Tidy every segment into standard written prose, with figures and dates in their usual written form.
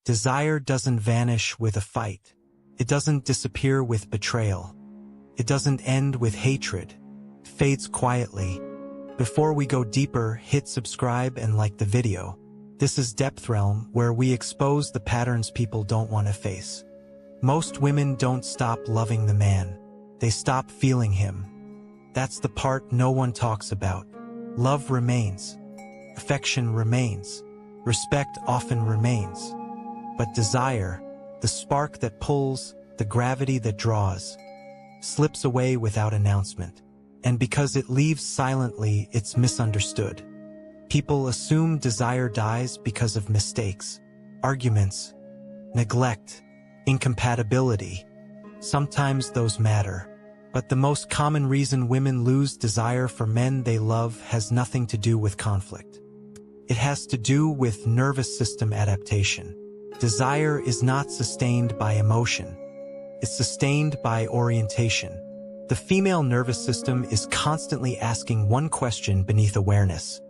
Desire doesn't vanish with a fight. It doesn't disappear with betrayal. It doesn't end with hatred. It fades quietly. Before we go deeper, hit subscribe and like the video. This is DepthRealm, where we expose the patterns people don't want to face. Most women don't stop loving the man. They stop feeling him. That's the part no one talks about. Love remains. Affection remains. Respect often remains. But desire, the spark that pulls, the gravity that draws, slips away without announcement. And because it leaves silently, it's misunderstood. People assume desire dies because of mistakes, arguments, neglect, incompatibility. Sometimes those matter. But the most common reason women lose desire for men they love has nothing to do with conflict. It has to do with nervous system adaptation. Desire is not sustained by emotion. It's sustained by orientation. The female nervous system is constantly asking one question beneath awareness.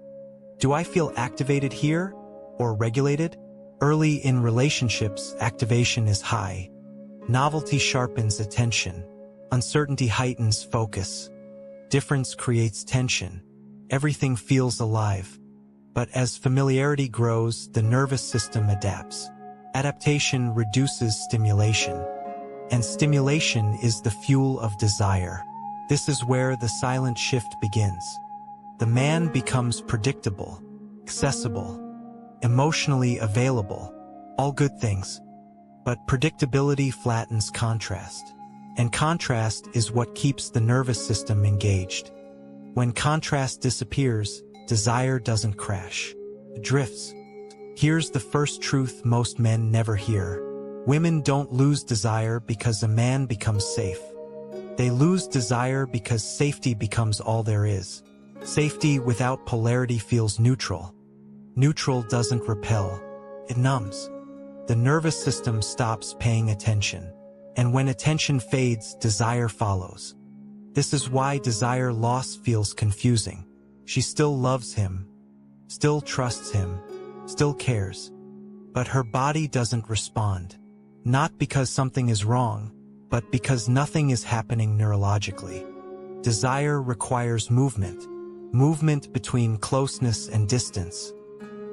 Do I feel activated here or regulated? Early in relationships, activation is high. Novelty sharpens attention. Uncertainty heightens focus. Difference creates tension. Everything feels alive. But as familiarity grows, the nervous system adapts. Adaptation reduces stimulation. And stimulation is the fuel of desire. This is where the silent shift begins. The man becomes predictable, accessible, emotionally available, all good things. But predictability flattens contrast. And contrast is what keeps the nervous system engaged. When contrast disappears, desire doesn't crash. It drifts. Here's the first truth most men never hear. Women don't lose desire because a man becomes safe. They lose desire because safety becomes all there is. Safety without polarity feels neutral. Neutral doesn't repel. It numbs. The nervous system stops paying attention. And when attention fades, desire follows. This is why desire loss feels confusing. She still loves him, still trusts him, still cares. But her body doesn't respond. Not because something is wrong, but because nothing is happening neurologically. Desire requires movement. Movement between closeness and distance.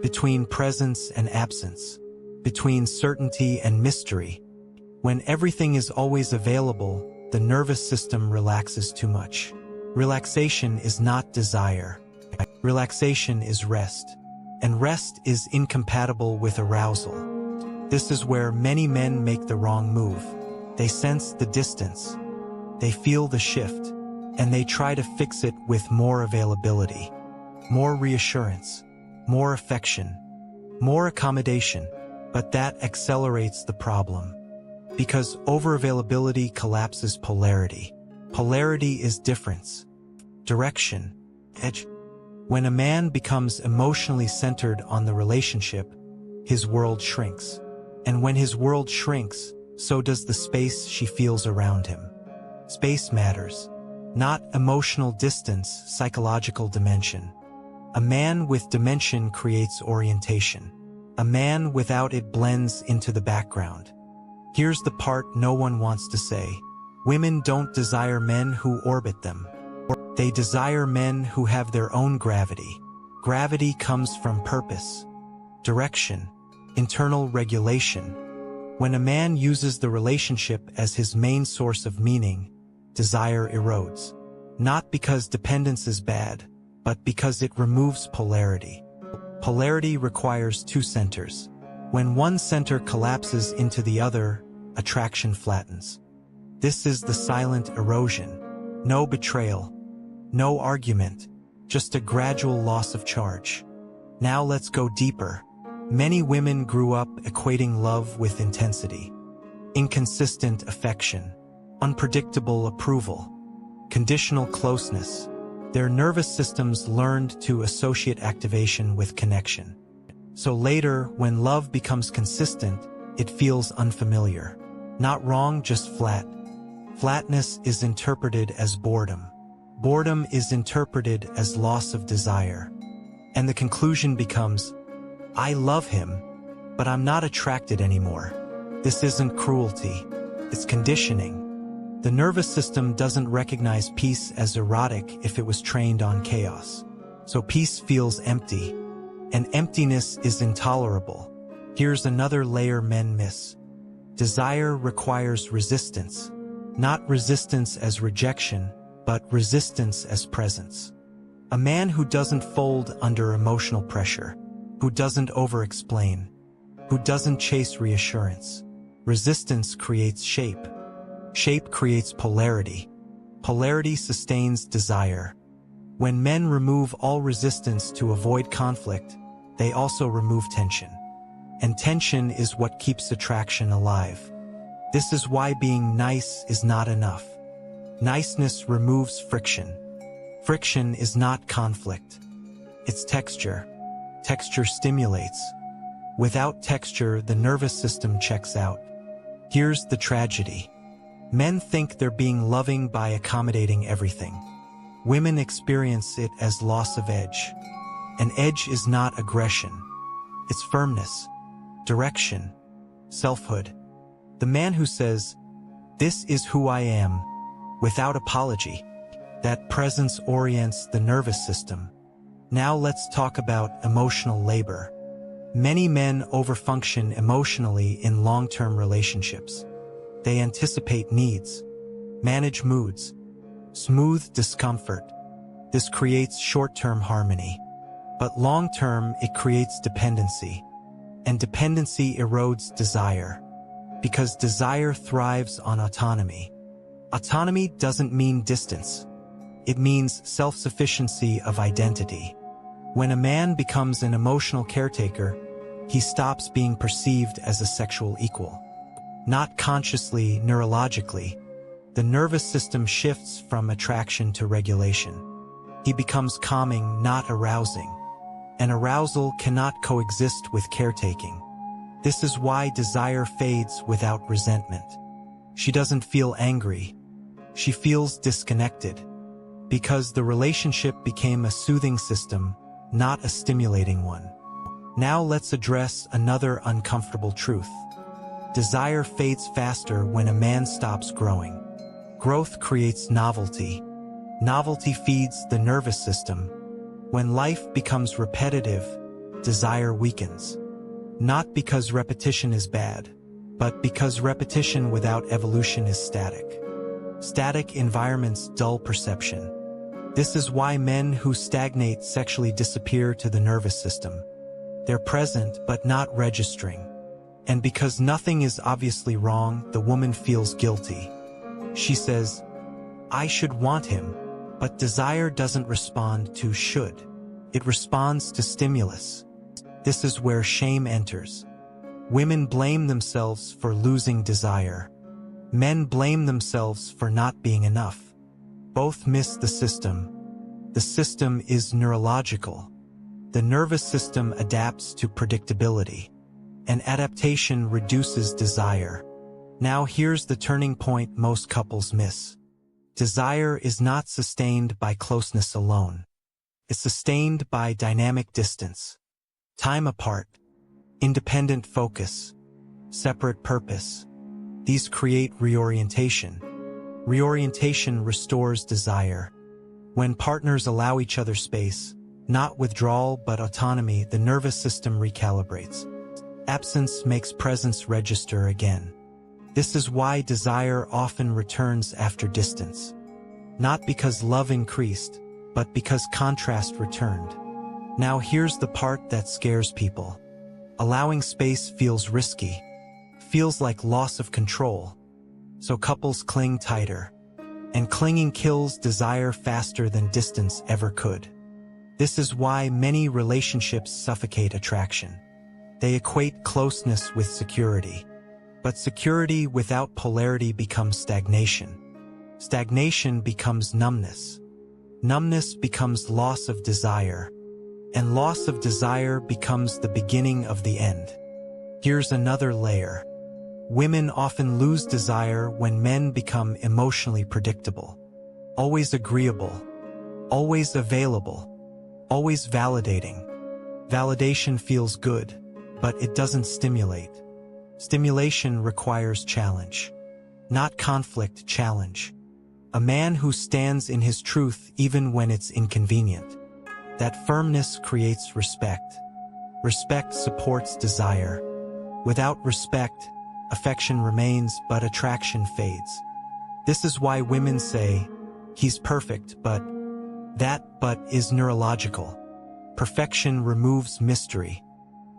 Between presence and absence. Between certainty and mystery. When everything is always available, the nervous system relaxes too much. Relaxation is not desire. Relaxation is rest. And rest is incompatible with arousal. This is where many men make the wrong move. They sense the distance. They feel the shift. And they try to fix it with more availability, more reassurance, more affection, more accommodation. But that accelerates the problem. Because overavailability collapses polarity. Polarity is difference, direction, edge. When a man becomes emotionally centered on the relationship, his world shrinks. And when his world shrinks, so does the space she feels around him. Space matters. Not emotional distance, psychological dimension. A man with dimension creates orientation. A man without it blends into the background. Here's the part no one wants to say. Women don't desire men who orbit them. They desire men who have their own gravity. Gravity comes from purpose, direction, internal regulation. When a man uses the relationship as his main source of meaning, desire erodes. Not because dependence is bad, but because it removes polarity. Polarity requires two centers. When one center collapses into the other, attraction flattens. This is the silent erosion. No betrayal, no argument, just a gradual loss of charge. Now let's go deeper. Many women grew up equating love with intensity. Inconsistent affection, unpredictable approval, conditional closeness. Their nervous systems learned to associate activation with connection. So later, when love becomes consistent, it feels unfamiliar. Not wrong, just flat. Flatness is interpreted as boredom. Boredom is interpreted as loss of desire. And the conclusion becomes, I love him, but I'm not attracted anymore. This isn't cruelty. It's conditioning. The nervous system doesn't recognize peace as erotic if it was trained on chaos. So peace feels empty, and emptiness is intolerable. Here's another layer men miss. Desire requires resistance. Not resistance as rejection, but resistance as presence. A man who doesn't fold under emotional pressure, who doesn't over-explain, who doesn't chase reassurance. Resistance creates shape. Shape creates polarity. Polarity sustains desire. When men remove all resistance to avoid conflict, they also remove tension. And tension is what keeps attraction alive. This is why being nice is not enough. Niceness removes friction. Friction is not conflict. It's texture. Texture stimulates. Without texture, the nervous system checks out. Here's the tragedy. Men think they're being loving by accommodating everything. Women experience it as loss of edge. An edge is not aggression. It's firmness, direction, selfhood. The man who says, "This is who I am," without apology. That presence orients the nervous system. Now let's talk about emotional labor. Many men overfunction emotionally in long-term relationships. They anticipate needs, manage moods, smooth discomfort. This creates short-term harmony. But long-term, it creates dependency. And dependency erodes desire. Because desire thrives on autonomy. Autonomy doesn't mean distance. It means self-sufficiency of identity. When a man becomes an emotional caretaker, he stops being perceived as a sexual equal. Not consciously, neurologically. The nervous system shifts from attraction to regulation. He becomes calming, not arousing. And arousal cannot coexist with caretaking. This is why desire fades without resentment. She doesn't feel angry. She feels disconnected. Because the relationship became a soothing system, not a stimulating one. Now let's address another uncomfortable truth. Desire fades faster when a man stops growing. Growth creates novelty. Novelty feeds the nervous system. When life becomes repetitive, desire weakens. Not because repetition is bad, but because repetition without evolution is static. Static environments dull perception. This is why men who stagnate sexually disappear to the nervous system. They're present but not registering. And because nothing is obviously wrong, the woman feels guilty. She says, "I should want him," but desire doesn't respond to should. It responds to stimulus. This is where shame enters. Women blame themselves for losing desire. Men blame themselves for not being enough. Both miss the system. The system is neurological. The nervous system adapts to predictability. And adaptation reduces desire. Now here's the turning point most couples miss. Desire is not sustained by closeness alone. It's sustained by dynamic distance. Time apart. Independent focus. Separate purpose. These create reorientation. Reorientation restores desire. When partners allow each other space, not withdrawal but autonomy, the nervous system recalibrates. Absence makes presence register again. This is why desire often returns after distance. Not because love increased, but because contrast returned. Now here's the part that scares people. Allowing space feels risky. Feels like loss of control. So couples cling tighter. And clinging kills desire faster than distance ever could. This is why many relationships suffocate attraction. They equate closeness with security. But security without polarity becomes stagnation. Stagnation becomes numbness. Numbness becomes loss of desire. And loss of desire becomes the beginning of the end. Here's another layer. Women often lose desire when men become emotionally predictable. Always agreeable. Always available. Always validating. Validation feels good, but it doesn't stimulate. Stimulation requires challenge. Not conflict, challenge. A man who stands in his truth even when it's inconvenient. That firmness creates respect. Respect supports desire. Without respect, affection remains but attraction fades. This is why women say, "He's perfect, but..." That "but" is neurological. Perfection removes mystery.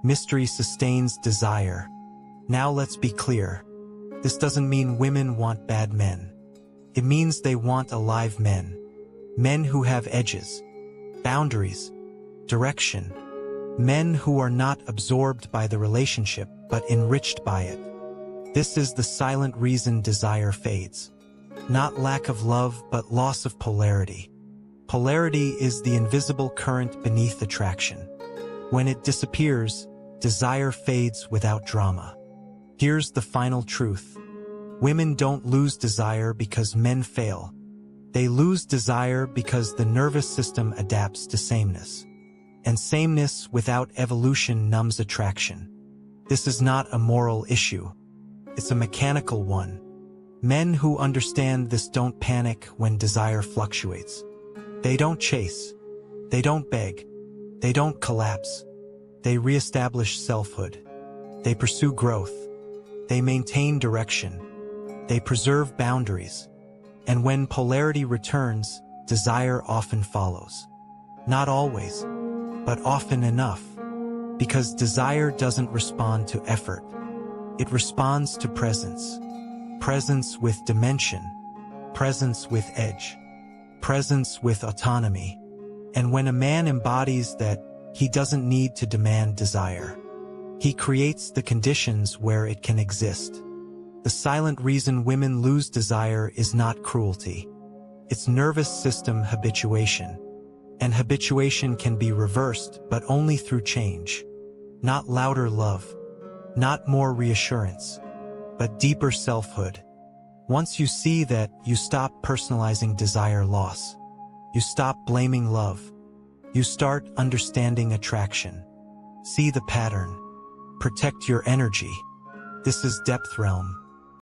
Mystery sustains desire. Now let's be clear. This doesn't mean women want bad men. It means they want alive men. Men who have edges, boundaries, direction. Men who are not absorbed by the relationship but enriched by it. This is the silent reason desire fades. Not lack of love but loss of polarity. Polarity is the invisible current beneath attraction. When it disappears, desire fades without drama. Here's the final truth. Women don't lose desire because men fail. They lose desire because the nervous system adapts to sameness. And sameness without evolution numbs attraction. This is not a moral issue. It's a mechanical one. Men who understand this don't panic when desire fluctuates. They don't chase. They don't beg. They don't collapse. They reestablish selfhood. They pursue growth. They maintain direction. They preserve boundaries. And when polarity returns, desire often follows. Not always, but often enough. Because desire doesn't respond to effort. It responds to presence. Presence with dimension. Presence with edge. Presence with autonomy. And when a man embodies that, he doesn't need to demand desire. He creates the conditions where it can exist. The silent reason women lose desire is not cruelty. It's nervous system habituation. And habituation can be reversed, but only through change. Not louder love. Not more reassurance. But deeper selfhood. Once you see that, you stop personalizing desire loss. You stop blaming love. You start understanding attraction. See the pattern. Protect your energy. This is DepthRealm.